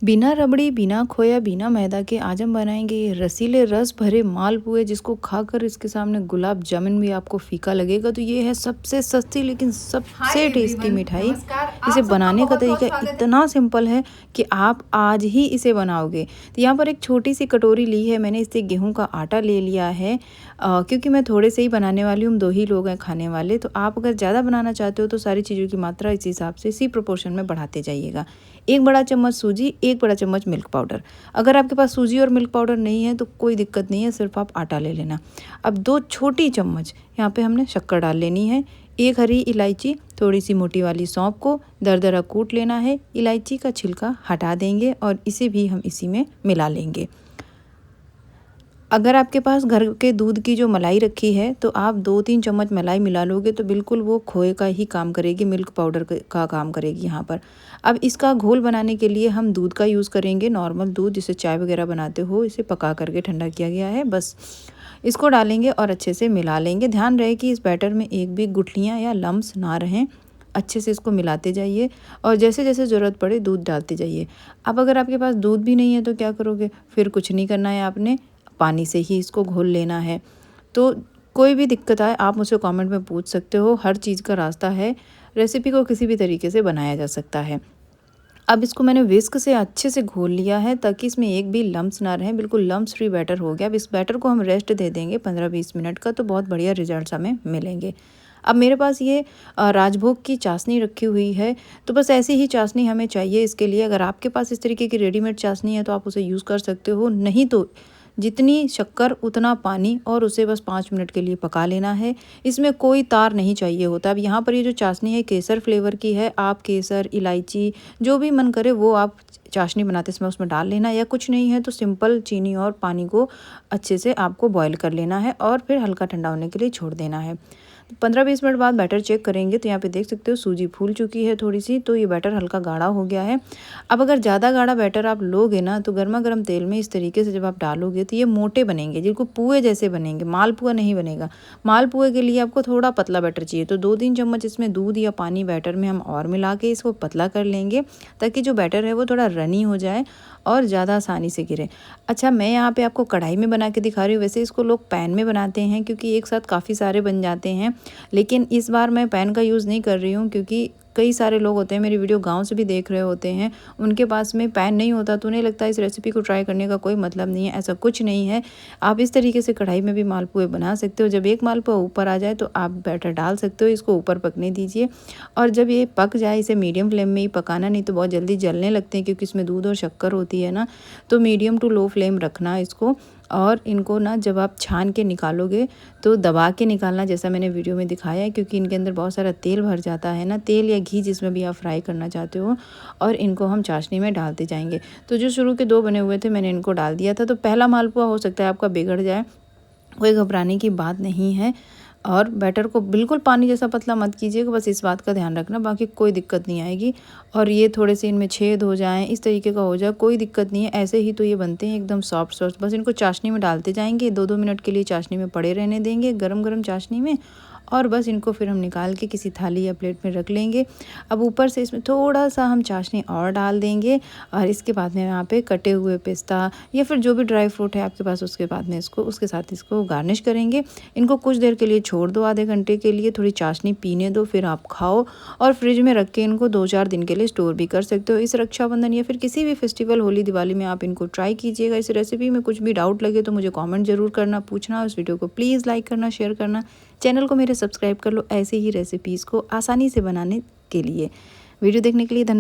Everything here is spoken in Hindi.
बिना रबड़ी, बिना खोया, बिना मैदा के आज हम बनाएंगे ये रसीले रस भरे मालपुए, जिसको खाकर इसके सामने गुलाब जामुन भी आपको फीका लगेगा। तो ये है सबसे सस्ती लेकिन हाय सबसे टेस्टी एवरीवन, मिठाई। नमस्कार। इसे आप सबका बनाने का बहुत बहुत तरीका स्वागत है। इतना सिंपल है कि आप आज ही इसे बनाओगे। तो यहाँ पर एक छोटी सी कटोरी ली है मैंने, इससे गेहूं का आटा ले लिया है। क्योंकि मैं थोड़े से ही बनाने वाली हूँ, 2 ही लोग हैं खाने वाले। तो आप अगर ज़्यादा बनाना चाहते हो तो सारी चीज़ों की मात्रा इस हिसाब से इसी प्रोपोर्शन में बढ़ाते जाइएगा। 1 बड़ा चम्मच सूजी, 1 बड़ा चम्मच मिल्क पाउडर। अगर आपके पास सूजी और मिल्क पाउडर नहीं है तो कोई दिक्कत नहीं है, सिर्फ आप आटा ले लेना। अब 2 छोटी चम्मच यहाँ पे हमने शक्कर डाल लेनी है। 1 हरी इलायची, थोड़ी सी मोटी वाली सौंफ को दरदरा कूट लेना है। इलायची का छिलका हटा देंगे और इसे भी हम इसी में मिला लेंगे। अगर आपके पास घर के दूध की जो मलाई रखी है तो आप 2-3 चम्मच मलाई मिला लोगे तो बिल्कुल वो खोए का ही काम करेगी, मिल्क पाउडर का काम करेगी यहाँ पर। अब इसका घोल बनाने के लिए हम दूध का यूज़ करेंगे, नॉर्मल दूध जिसे चाय वगैरह बनाते हो, इसे पका करके ठंडा किया गया है। बस इसको डालेंगे और अच्छे से मिला लेंगे। ध्यान रहे कि इस बैटर में एक भी गुठलियाँ या लम्स ना रहें। अच्छे से इसको मिलाते जाइए और जैसे जैसे ज़रूरत पड़े दूध डालते जाइए। अब अगर आपके पास दूध भी नहीं है तो क्या करोगे? फिर कुछ नहीं करना है आपने, पानी से ही इसको घोल लेना है। तो कोई भी दिक्कत आए आप मुझसे कमेंट में पूछ सकते हो, हर चीज़ का रास्ता है। रेसिपी को किसी भी तरीके से बनाया जा सकता है। अब इसको मैंने विस्क से अच्छे से घोल लिया है ताकि इसमें एक भी लम्स ना रहें, बिल्कुल लम्स फ्री बैटर हो गया। अब इस बैटर को हम रेस्ट दे देंगे 15-20 मिनट का, तो बहुत बढ़िया रिजल्ट्स हमें मिलेंगे। अब मेरे पास ये राजभोग की चाशनी रखी हुई है, तो बस ऐसी ही चाशनी हमें चाहिए इसके लिए। अगर आपके पास इस तरीके की रेडीमेड चाशनी है तो आप उसे यूज़ कर सकते हो, नहीं तो जितनी शक्कर उतना पानी और उसे बस 5 मिनट के लिए पका लेना है। इसमें कोई तार नहीं चाहिए होता। अब यहाँ पर ये जो चाशनी है केसर फ्लेवर की है, आप केसर, इलायची जो भी मन करे वो आप चाशनी बनाते समय उसमें डाल लेना, या कुछ नहीं है तो सिंपल चीनी और पानी को अच्छे से आपको बॉईल कर लेना है और फिर हल्का ठंडा होने के लिए छोड़ देना है। 15-20 मिनट बाद बैटर चेक करेंगे तो यहाँ पे देख सकते हो सूजी फूल चुकी है थोड़ी सी, तो ये बैटर हल्का गाढ़ा हो गया है। अब अगर ज़्यादा गाढ़ा बैटर आप लोगे ना तो गर्मा गर्म तेल में इस तरीके से जब आप डालोगे तो ये मोटे बनेंगे, जिनको पुए जैसे बनेंगे, मालपुआ नहीं बनेगा। मालपुए के लिए आपको थोड़ा पतला बैटर चाहिए, तो 2-3 चम्मच इसमें दूध या पानी बैटर में हम और मिला के इसको पतला कर लेंगे ताकि जो बैटर है वो थोड़ा रनी हो जाए और ज़्यादा आसानी से गिरे। अच्छा, मैं यहाँ पे आपको कढ़ाई में बना के दिखा रही हूँ, वैसे इसको लोग पैन में बनाते हैं क्योंकि एक साथ काफ़ी सारे बन जाते हैं। लेकिन इस बार मैं पैन का यूज़ नहीं कर रही हूँ क्योंकि कई सारे लोग होते हैं, मेरी वीडियो गाँव से भी देख रहे होते हैं, उनके पास में पैन नहीं होता तो उन्हें लगता है इस रेसिपी को ट्राई करने का कोई मतलब नहीं है। ऐसा कुछ नहीं है, आप इस तरीके से कढ़ाई में भी मालपुए बना सकते हो। जब एक मालपुआ ऊपर आ जाए तो आप बैटर डाल सकते हो, इसको ऊपर पकने दीजिए और जब ये पक जाए इसे मीडियम फ्लेम में ही पकाना, नहीं तो बहुत जल्दी जलने लगते हैं क्योंकि इसमें दूध और शक्कर होती है ना। तो मीडियम टू लो फ्लेम रखना इसको, और इनको ना जब आप छान के निकालोगे तो दबा के निकालना जैसा मैंने वीडियो में दिखाया है, क्योंकि इनके अंदर बहुत सारा तेल भर जाता है ना, तेल या घी जिसमें भी आप फ्राई करना चाहते हो। और इनको हम चाशनी में डालते जाएंगे। तो जो शुरू के 2 बने हुए थे मैंने इनको डाल दिया था, तो पहला मालपुआ हो सकता है आपका बिगड़ जाए, कोई घबराने की बात नहीं है। और बैटर को बिल्कुल पानी जैसा पतला मत कीजिएगा, बस इस बात का ध्यान रखना, बाकी कोई दिक्कत नहीं आएगी। और ये थोड़े से इनमें छेद हो जाएं, इस तरीके का हो जाए, कोई दिक्कत नहीं है, ऐसे ही तो ये बनते हैं एकदम सॉफ्ट सॉफ्ट। बस इनको चाशनी में डालते जाएंगे, 2-2 मिनट के लिए चाशनी में पड़े रहने देंगे, गरम गरम चाशनी में। और बस इनको फिर हम निकाल के किसी थाली या प्लेट में रख लेंगे। अब ऊपर से इसमें थोड़ा सा हम चाशनी और डाल देंगे और इसके बाद में यहाँ पे कटे हुए पिस्ता या फिर जो भी ड्राई फ्रूट है आपके पास, उसके बाद में इसको उसके साथ इसको गार्निश करेंगे। इनको कुछ देर के लिए छोड़ दो, आधे घंटे के लिए थोड़ी चाशनी पीने दो, फिर आप खाओ। और फ्रिज में रख के इनको 2-4 दिन के लिए स्टोर भी कर सकते हो। इस रक्षाबंधन या फिर किसी भी फेस्टिवल, होली, दिवाली में आप इनको ट्राई कीजिएगा। इस रेसिपी में कुछ भी डाउट लगे तो मुझे कमेंट जरूर करना, पूछना। उस वीडियो को प्लीज़ लाइक करना, शेयर करना, चैनल को मेरे सब्सक्राइब कर लो ऐसे ही रेसिपीज़ को आसानी से बनाने के लिए। वीडियो देखने के लिए धन्यवाद।